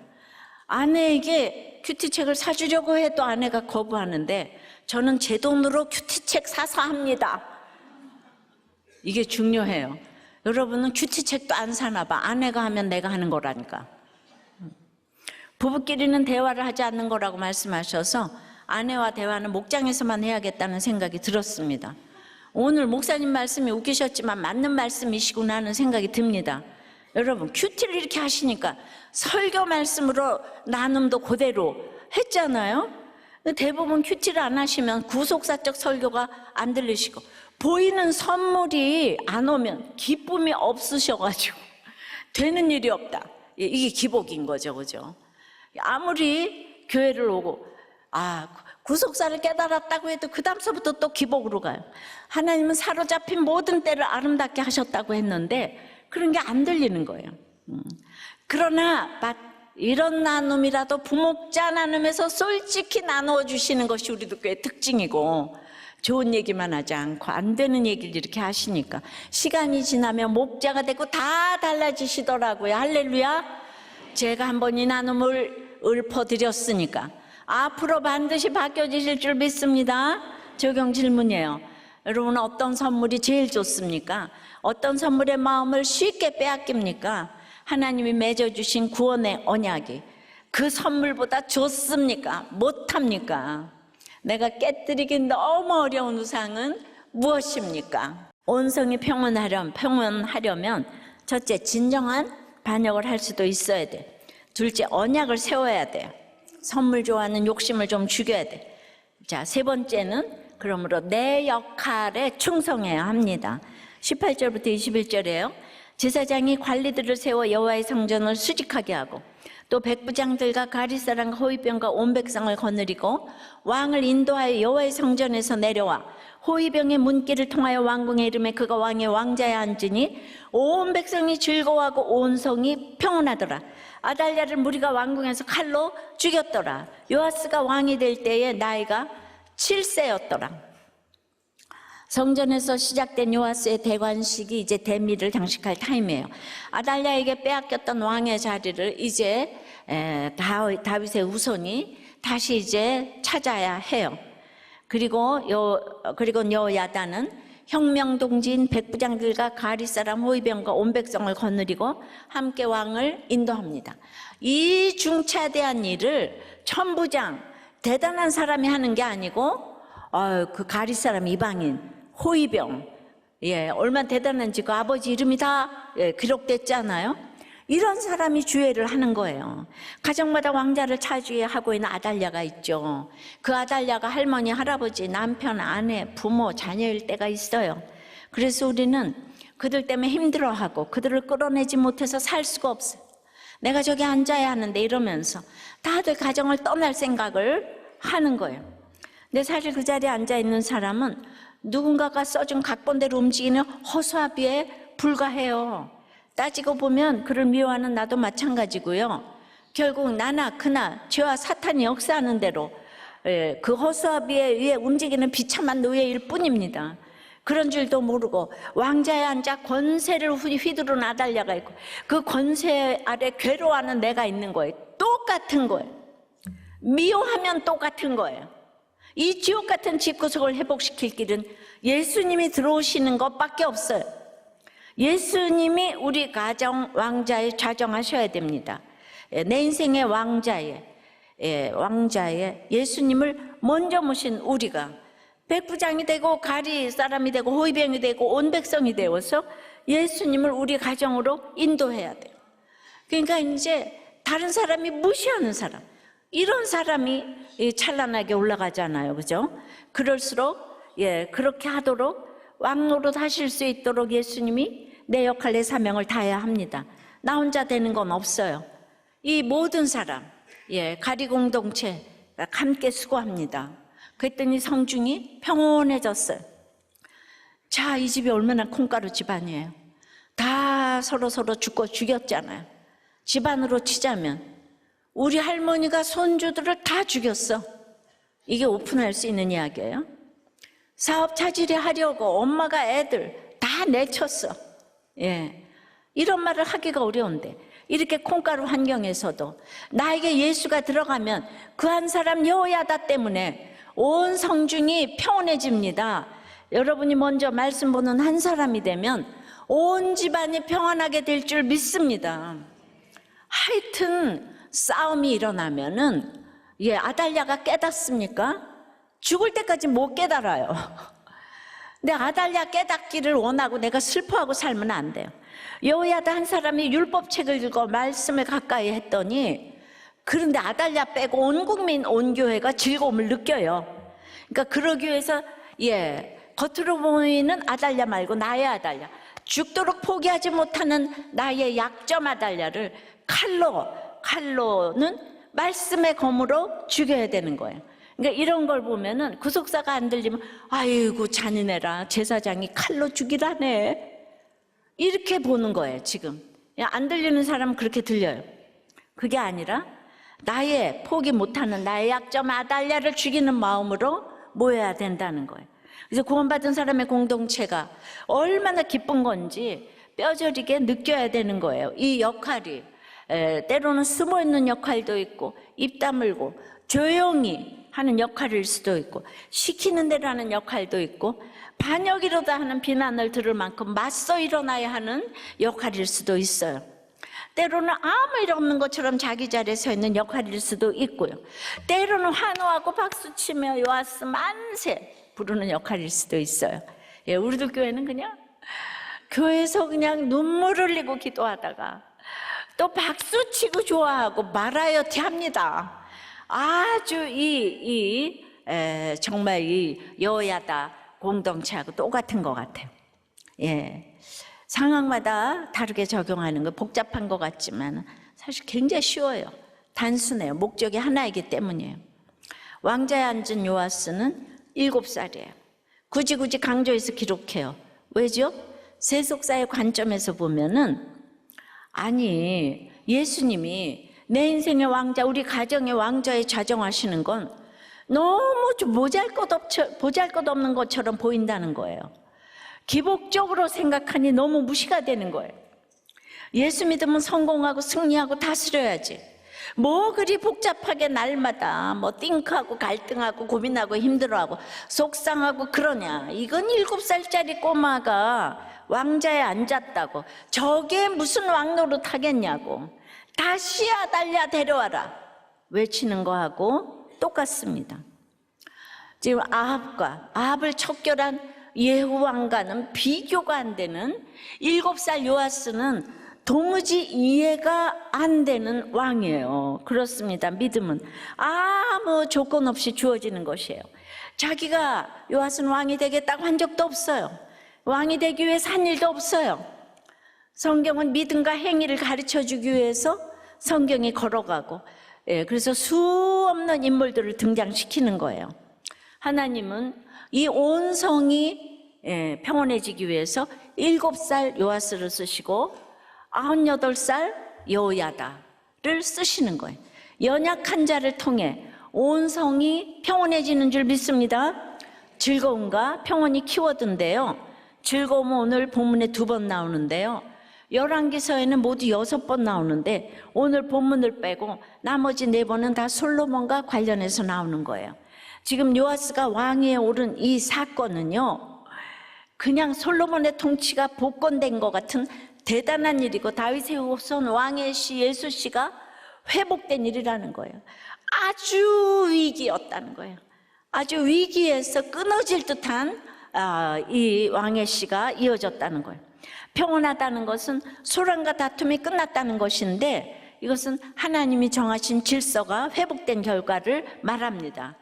아내에게 큐티책을 사주려고 해도 아내가 거부하는데 저는 제 돈으로 큐티책 사서 합니다. 이게 중요해요. 여러분은 큐티책도 안 사나 봐. 아내가 하면 내가 하는 거라니까. 부부끼리는 대화를 하지 않는 거라고 말씀하셔서 아내와 대화는 목장에서만 해야겠다는 생각이 들었습니다. 오늘 목사님 말씀이 웃기셨지만 맞는 말씀이시구나 하는 생각이 듭니다. 여러분, 큐티를 이렇게 하시니까 설교 말씀으로 나눔도 그대로 했잖아요. 대부분 큐티를 안 하시면 구속사적 설교가 안 들리시고, 보이는 선물이 안 오면 기쁨이 없으셔가지고 되는 일이 없다. 이게 기복인 거죠, 그죠? 아무리 교회를 오고 구속사를 깨달았다고 해도 그 다음서부터 또 기복으로 가요. 하나님은 사로잡힌 모든 때를 아름답게 하셨다고 했는데 그런 게 안 들리는 거예요. 그러나 이런 나눔이라도 부목자 나눔에서 솔직히 나누어 주시는 것이 우리도 꽤 특징이고, 좋은 얘기만 하지 않고 안 되는 얘기를 이렇게 하시니까 시간이 지나면 목자가 되고 다 달라지시더라고요. 할렐루야. 제가 한번 이 나눔을 읊어드렸으니까 앞으로 반드시 바뀌어지실 줄 믿습니다. 적용 질문이에요. 여러분, 어떤 선물이 제일 좋습니까? 어떤 선물의 마음을 쉽게 빼앗깁니까? 하나님이 맺어주신 구원의 언약이 그 선물보다 좋습니까? 못합니까? 내가 깨뜨리기 너무 어려운 우상은 무엇입니까? 온 성이 평온하려면 첫째, 진정한 반역을 할 수도 있어야 돼. 둘째, 언약을 세워야 돼요. 선물 좋아하는 욕심을 좀 죽여야 돼. 자, 세 번째는 그러므로 내 역할에 충성해야 합니다. 18절부터 21절이에요. 제사장이 관리들을 세워 여호와의 성전을 수직하게 하고 또 백부장들과 가리사람과 호위병과 온 백성을 거느리고 왕을 인도하여 여호와의 성전에서 내려와 호위병의 문길을 통하여 왕궁에 이르매 그가 왕의 왕자에 앉으니 온 백성이 즐거워하고 온 성이 평온하더라. 아달랴를 무리가 왕궁에서 칼로 죽였더라. 요아스가 왕이 될 때에 나이가 7세였더라. 성전에서 시작된 요아스의 대관식이 이제 대미를 장식할 타임이에요. 아달랴에게 빼앗겼던 왕의 자리를 이제 다윗의 후손이 다시 이제 찾아야 해요. 그리고 여호야다는 혁명동지인 백부장들과 가리사람 호위병과 온 백성을 거느리고 함께 왕을 인도합니다. 이 중차대한 일을 천부장, 대단한 사람이 하는 게 아니고 그 가리사람 이방인 호위병, 얼마나 대단한지 그 아버지 이름이 다 기록됐잖아요. 이런 사람이 주례를 하는 거예요. 가정마다 왕자를 차지하고 있는 아달랴가 있죠. 그 아달랴가 할머니, 할아버지, 남편, 아내, 부모, 자녀일 때가 있어요. 그래서 우리는 그들 때문에 힘들어하고 그들을 끌어내지 못해서 살 수가 없어요. 내가 저기 앉아야 하는데 이러면서 다들 가정을 떠날 생각을 하는 거예요. 근데 사실 그 자리에 앉아있는 사람은 누군가가 써준 각본대로 움직이는 허수아비에 불과해요. 따지고 보면 그를 미워하는 나도 마찬가지고요. 결국 나나 그나 죄와 사탄이 역사하는 대로 그 허수아비에 의해 움직이는 비참한 노예일 뿐입니다. 그런 줄도 모르고 왕자에 앉아 권세를 휘두르는 아달랴가 있고 그 권세 아래 괴로워하는 내가 있는 거예요. 똑같은 거예요. 미워하면 똑같은 거예요. 이 지옥 같은 집구석을 회복시킬 길은 예수님이 들어오시는 것밖에 없어요. 예수님이 우리 가정 왕자에 좌정하셔야 됩니다. 내 인생의 왕자에 예수님을 먼저 모신 우리가 백부장이 되고 가리 사람이 되고 호위병이 되고 온 백성이 되어서 예수님을 우리 가정으로 인도해야 돼요. 그러니까 이제 다른 사람이 무시하는 사람, 이런 사람이 찬란하게 올라가잖아요. 그죠? 그럴수록 그렇게 하도록 왕노릇 하실 수 있도록 예수님이 내 역할, 내 사명을 다해야 합니다. 나 혼자 되는 건 없어요. 이 모든 사람, 가리 공동체 함께 수고합니다. 그랬더니 성중이 평온해졌어요. 자, 이 집이 얼마나 콩가루 집안이에요. 다 서로 죽고 죽였잖아요. 집안으로 치자면 우리 할머니가 손주들을 다 죽였어. 이게 오픈할 수 있는 이야기예요. 사업 차질이 하려고 엄마가 애들 다 내쳤어. 이런 말을 하기가 어려운데 이렇게 콩가루 환경에서도 나에게 예수가 들어가면 그 한 사람 여호야다 때문에 온 성중이 평온해집니다. 여러분이 먼저 말씀 보는 한 사람이 되면 온 집안이 평안하게 될 줄 믿습니다. 하여튼 싸움이 일어나면은 아달랴가 깨닫습니까? 죽을 때까지 못 깨달아요. 근데 아달랴 깨닫기를 원하고 내가 슬퍼하고 살면 안 돼요. 여호야다 한 사람이 율법책을 읽고 말씀을 가까이 했더니 그런데 아달랴 빼고 온 국민, 온 교회가 즐거움을 느껴요. 그러니까 그러기 위해서 겉으로 보이는 아달랴 말고 나의 아달랴, 죽도록 포기하지 못하는 나의 약점 아달랴를 칼로는 말씀의 검으로 죽여야 되는 거예요. 그러니까 이런 걸 보면은 구속사가 안 들리면 아이고 잔인해라, 제사장이 칼로 죽이라네, 이렇게 보는 거예요. 지금 안 들리는 사람은 그렇게 들려요. 그게 아니라 나의 포기 못하는 나의 약점 아달랴를 죽이는 마음으로 모여야 된다는 거예요. 그래서 구원받은 사람의 공동체가 얼마나 기쁜 건지 뼈저리게 느껴야 되는 거예요. 이 역할이 때로는 숨어있는 역할도 있고 입 다물고 조용히 하는 역할일 수도 있고 시키는 대로 하는 역할도 있고 반역이로다 하는 비난을 들을 만큼 맞서 일어나야 하는 역할일 수도 있어요. 때로는 아무 일 없는 것처럼 자기 자리에 서 있는 역할일 수도 있고요. 때로는 환호하고 박수치며 요아스 만세 부르는 역할일 수도 있어요. 예, 우리들 교회는 그냥 교회에서 그냥 눈물 흘리고 기도하다가 또 박수치고 좋아하고 마라이어티 합니다. 아주 정말 이 여야다 공동체하고 똑같은 것 같아요. 예. 상황마다 다르게 적용하는 거 복잡한 것 같지만 사실 굉장히 쉬워요. 단순해요. 목적이 하나이기 때문이에요. 왕자에 앉은 요아스는 7살이에요. 굳이 강조해서 기록해요. 왜죠? 세속사의 관점에서 보면은 아니 예수님이 내 인생의 왕자, 우리 가정의 왕자에 좌정하시는 건 너무 좀 보잘것없는 것처럼 보인다는 거예요. 기복적으로 생각하니 너무 무시가 되는 거예요. 예수 믿으면 성공하고 승리하고 다스려야지. 뭐 그리 복잡하게 날마다 뭐 띵크하고 갈등하고 고민하고 힘들어하고 속상하고 그러냐. 이건 7살짜리 꼬마가 왕자에 앉았다고 저게 무슨 왕노릇 하겠냐고 다시 아달랴 데려와라 외치는 거하고 똑같습니다. 지금 아합을 척결한 예후 왕과는 비교가 안 되는 7살 요아스는 도무지 이해가 안 되는 왕이에요. 그렇습니다. 믿음은 아무 조건 없이 주어지는 것이에요. 자기가 요아스는 왕이 되겠다고 한 적도 없어요. 왕이 되기 위해서 한 일도 없어요. 성경은 믿음과 행위를 가르쳐주기 위해서 성경이 걸어가고 그래서 수없는 인물들을 등장시키는 거예요. 하나님은 이 온 성이 평온해지기 위해서 7살 요아스를 쓰시고 98살 여호야다를 쓰시는 거예요. 연약한 자를 통해 온 성이 평온해지는 줄 믿습니다. 즐거움과 평온이 키워드인데요. 즐거움은 오늘 본문에 2번 나오는데요. 열왕기서에는 모두 6번 나오는데 오늘 본문을 빼고 나머지 4번은 다 솔로몬과 관련해서 나오는 거예요. 지금 요아스가 왕위에 오른 이 사건은요, 그냥 솔로몬의 통치가 복권된 것 같은 대단한 일이고 다윗의 후손 왕의 씨 예수 씨가 회복된 일이라는 거예요. 아주 위기였다는 거예요. 아주 위기에서 끊어질 듯한 이 왕의 씨가 이어졌다는 거예요. 평온하다는 것은 소란과 다툼이 끝났다는 것인데 이것은 하나님이 정하신 질서가 회복된 결과를 말합니다.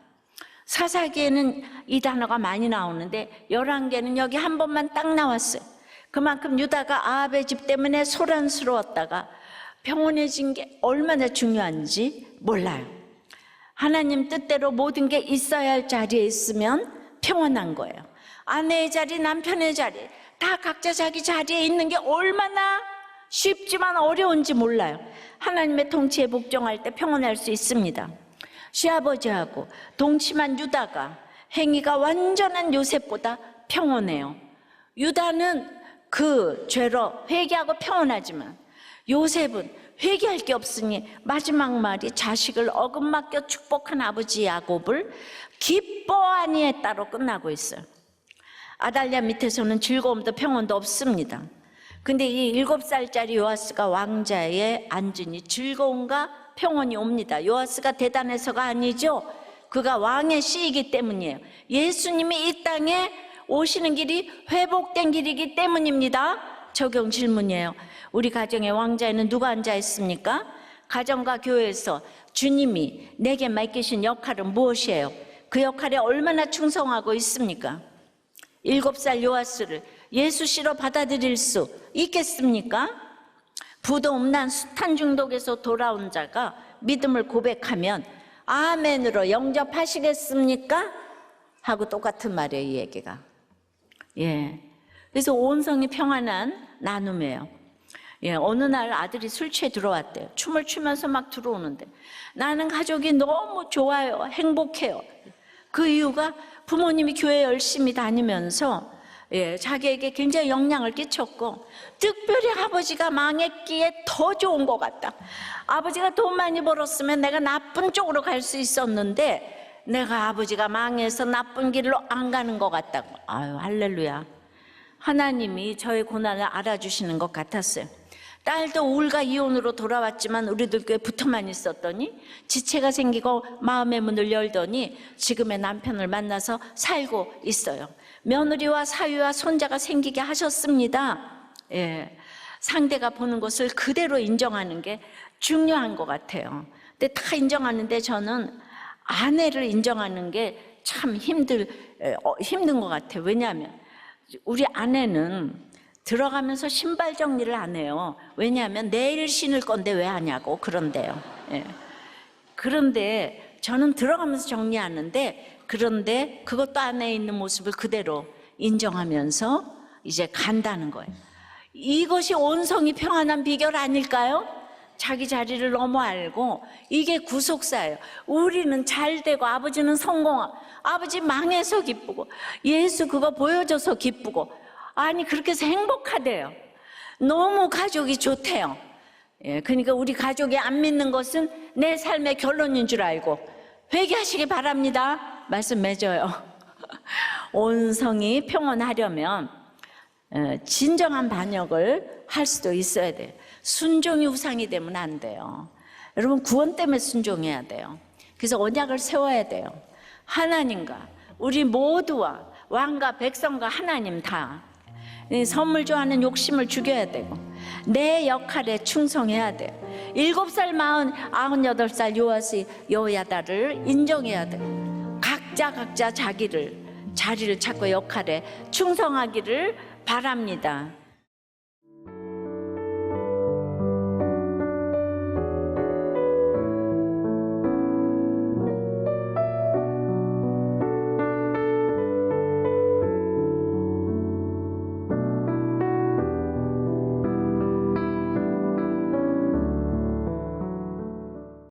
사사기에는 이 단어가 많이 나오는데 열왕기에는 여기 한 번만 딱 나왔어요. 그만큼 유다가 아합의 집 때문에 소란스러웠다가 평온해진 게 얼마나 중요한지 몰라요. 하나님 뜻대로 모든 게 있어야 할 자리에 있으면 평온한 거예요. 아내의 자리, 남편의 자리 다 각자 자기 자리에 있는 게 얼마나 쉽지만 어려운지 몰라요. 하나님의 통치에 복종할 때 평온할 수 있습니다. 시아버지하고 동침한 유다가 행위가 완전한 요셉보다 평온해요. 유다는 그 죄로 회개하고 평온하지만 요셉은 회개할 게 없으니 마지막 말이 자식을 어긋맡겨 축복한 아버지 야곱을 기뻐하니 했다로 끝나고 있어요. 아달랴 밑에서는 즐거움도 평온도 없습니다. 근데 이 7살짜리 요아스가 왕자에 앉으니 즐거움과 평온이 옵니다. 요아스가 대단해서가 아니죠. 그가 왕의 씨이기 때문이에요. 예수님이 이 땅에 오시는 길이 회복된 길이기 때문입니다. 적용 질문이에요. 우리 가정의 왕자에는 누가 앉아 있습니까? 가정과 교회에서 주님이 내게 맡기신 역할은 무엇이에요? 그 역할에 얼마나 충성하고 있습니까? 7살 요아스를 예수 씨로 받아들일 수 있겠습니까? 부도 음란 숱한 중독에서 돌아온 자가 믿음을 고백하면 아멘으로 영접하시겠습니까? 하고 똑같은 말이에요, 이 얘기가. 그래서 온 성이 평안한 나눔이에요. 예, 어느 날 아들이 술 취해 들어왔대요. 춤을 추면서 막 들어오는데 나는 가족이 너무 좋아요. 행복해요. 그 이유가 부모님이 교회 열심히 다니면서 자기에게 굉장히 영향을 끼쳤고, 특별히 아버지가 망했기에 더 좋은 것 같다. 아버지가 돈 많이 벌었으면 내가 나쁜 쪽으로 갈 수 있었는데 내가 아버지가 망해서 나쁜 길로 안 가는 것 같다고. 아유, 할렐루야. 하나님이 저의 고난을 알아주시는 것 같았어요. 딸도 우울과 이혼으로 돌아왔지만 우리들 교회 붙어만 있었더니 지체가 생기고 마음의 문을 열더니 지금의 남편을 만나서 살고 있어요. 며느리와 사위와 손자가 생기게 하셨습니다. 상대가 보는 것을 그대로 인정하는 게 중요한 것 같아요. 근데 다 인정하는데 저는 아내를 인정하는 게 참 힘든 것 같아요. 왜냐하면 우리 아내는 들어가면서 신발 정리를 안 해요. 왜냐하면 내일 신을 건데 왜 하냐고 그런데요. 그런데 저는 들어가면서 정리하는데, 그런데 그것도 안에 있는 모습을 그대로 인정하면서 이제 간다는 거예요. 이것이 온성이 평안한 비결 아닐까요? 자기 자리를 너무 알고, 이게 구속사예요. 우리는 잘 되고 아버지는 성공하고, 아버지 망해서 기쁘고, 예수 그거 보여줘서 기쁘고, 아니 그렇게 해서 행복하대요. 너무 가족이 좋대요. 그러니까 우리 가족이 안 믿는 것은 내 삶의 결론인 줄 알고 회개하시기 바랍니다. 말씀 맺어요. 온성이 평온하려면 진정한 반역을 할 수도 있어야 돼요. 순종이 우상이 되면 안 돼요. 여러분, 구원 때문에 순종해야 돼요. 그래서 언약을 세워야 돼요. 하나님과 우리 모두와 왕과 백성과 하나님 다 선물 좋아하는 욕심을 죽여야 되고 내 역할에 충성해야 돼요. 7살, 98살 여호야다를 인정해야 돼요. 각자 자리를 찾고 역할에 충성하기를 바랍니다.